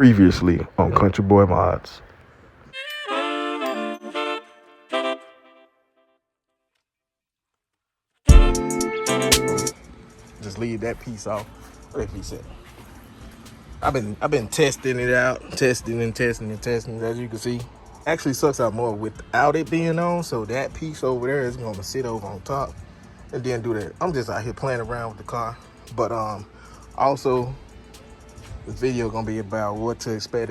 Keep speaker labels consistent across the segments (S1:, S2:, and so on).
S1: Previously on CountryBoyModz. Just leave that piece off. What that piece at? I've been testing it out, testing. As you can see, actually sucks out more without it being on. So that piece over there is gonna sit over on top, and then do that. I'm just out here playing around with the car, but also this video gonna be about what to expect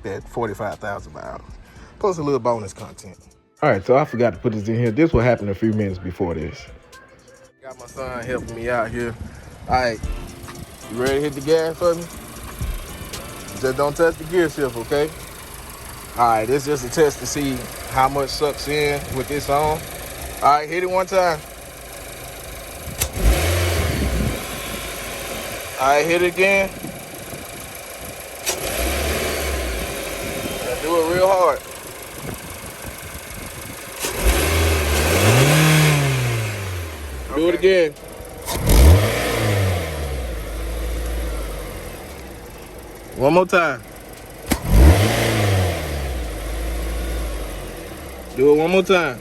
S1: at 45,000 miles, plus a little bonus content. All right, so I forgot to put this in here. This will happen a few minutes before this. Got my son helping me out here. All right, you ready to hit the gas for me? Just don't touch the gear shift, okay? All right, this is just a test to see how much sucks in with this on. All right, hit it one time. All right, hit it again. Now do it real hard. Do it again. One more time. Do it one more time.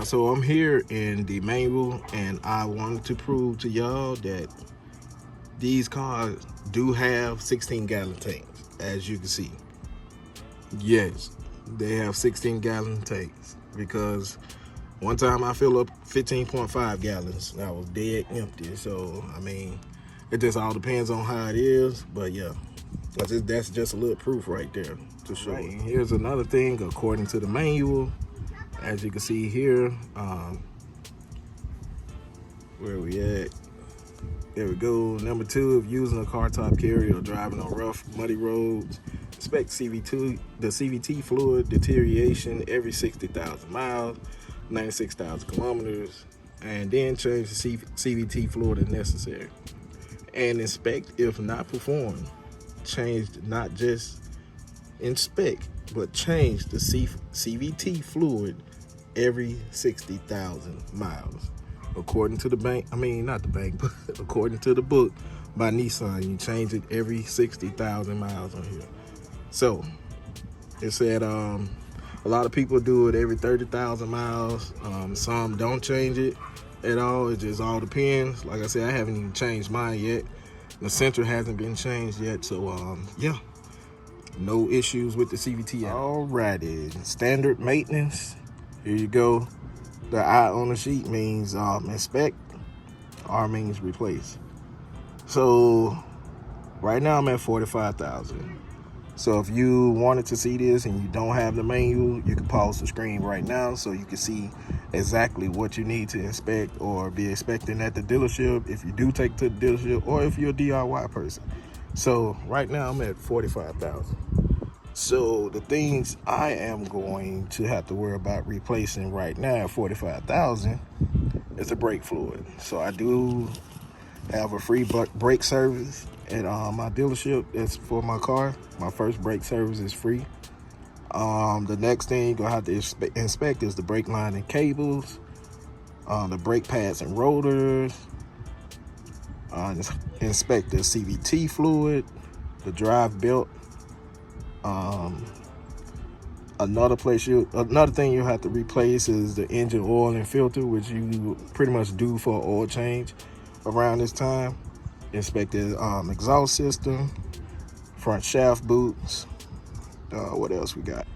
S1: So I'm here in the manual, and I wanted to prove to y'all that these cars do have 16-gallon tanks, as you can see. Yes, they have 16-gallon tanks, because one time I filled up 15.5 gallons. I was dead empty. So, I mean, it just all depends on how it is. But yeah, that's just a little proof right there to show it. Here's another thing, according to the manual, as you can see here, where we at? There we go. Number 2, if using a car top carrier or driving on rough, muddy roads, inspect the CVT fluid deterioration every 60,000 miles, 96,000 kilometers, and then change the CVT fluid if necessary. And inspect if not performed. Change, not just inspect, but change the CVT fluid every 60,000 miles. According to the bank, not the bank, but according to the book by Nissan, you change it every 60,000 miles on here. So it said a lot of people do it every 30,000 miles. Some don't change it at all. It just all depends. Like I said, I haven't even changed mine yet. The center hasn't been changed yet. So yeah, no issues with the CVT. Alrighty, standard maintenance. Here you go. The I on the sheet means inspect, R means replace. So right now I'm at 45,000. So if you wanted to see this and you don't have the manual, you can pause the screen right now so you can see exactly what you need to inspect or be expecting at the dealership if you do take it to the dealership, or if you're a DIY person. So right now I'm at 45,000. So the things I am going to have to worry about replacing right now at 45,000 is the brake fluid. So I do have a free brake service at my dealership. It's for my car. My first brake service is free. The next thing you're gonna have to inspect is the brake line and cables, the brake pads and rotors, inspect the CVT fluid, the drive belt. Another thing you have to replace is the engine oil and filter, which you pretty much do for an oil change around this time. Inspect the exhaust system, front shaft boots. What else we got?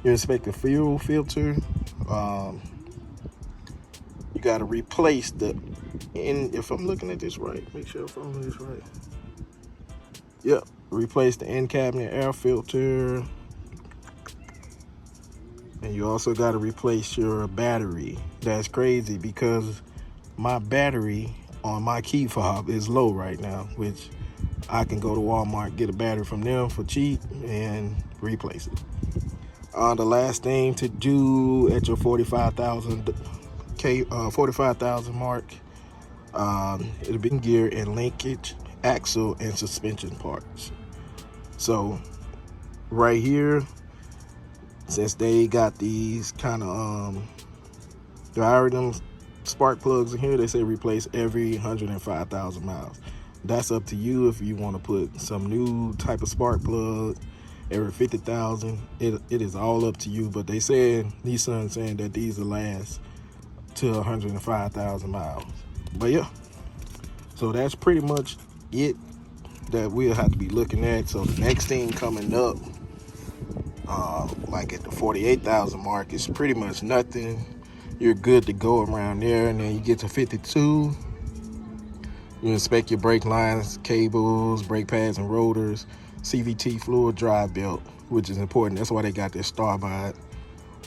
S1: You inspect the fuel filter. You got to replace if I'm looking at this right, make sure I'm following this right. Yep, replace the end cabinet air filter. And you also got to replace your battery. That's crazy because my battery on my key fob is low right now, which I can go to Walmart, get a battery from them for cheap and replace it. The last thing to do at your 45,000 mark, it'll be gear and linkage, axle and suspension parts. So right here, since they got these kind of diagrams, spark plugs in here, they say replace every 105,000 miles. That's up to you if you want to put some new type of spark plug every 50,000. It is all up to you. But they said, Nissan saying that these will last to 105,000 miles. But yeah, so that's pretty much it that we'll have to be looking at. So the next thing coming up, like at the 48,000 mark, is pretty much nothing. You're good to go around there, and then you get to 52. You inspect your brake lines, cables, brake pads and rotors, CVT fluid drive belt, which is important. That's why they got this star by it.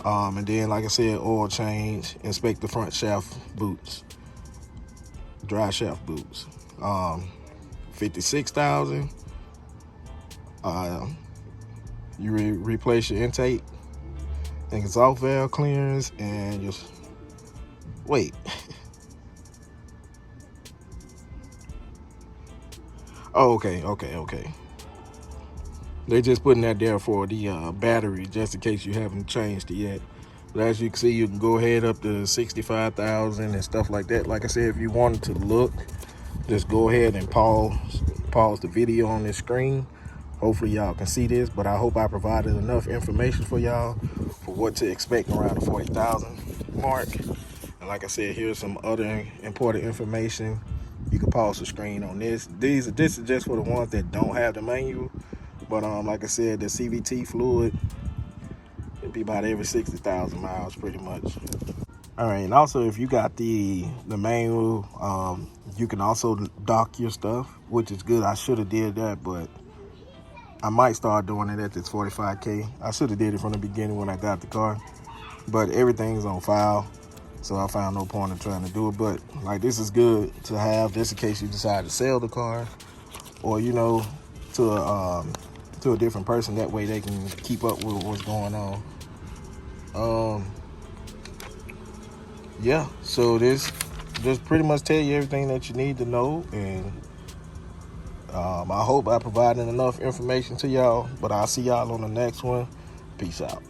S1: And then, like I said, oil change, inspect the front shaft boots, dry shaft boots. 56,000. You replace your intake and exhaust valve clearance, and just wait. Oh, okay. They're just putting that there for the battery, just in case you haven't changed it yet. But as you can see, you can go ahead up to 65,000 and stuff like that. Like I said, if you wanted to look, just go ahead and pause the video on this screen. Hopefully y'all can see this, but I hope I provided enough information for y'all for what to expect around the 40,000 mark. And like I said, here's some other important information. You can pause the screen on this. This is just for the ones that don't have the manual. But like I said, the CVT fluid, it'd be about every 60,000 miles pretty much. All right, and also if you got the manual, you can also dock your stuff, which is good. I should have did that, but I might start doing it at this 45K. I should have did it from the beginning when I got the car, but everything's on file. So I found no point in trying to do it. But like, this is good to have just in case you decide to sell the car, or to a different person. That way they can keep up with what's going on. Yeah, so this just pretty much tell you everything that you need to know, and I hope I provided enough information to y'all. But I'll see y'all on the next one. Peace out.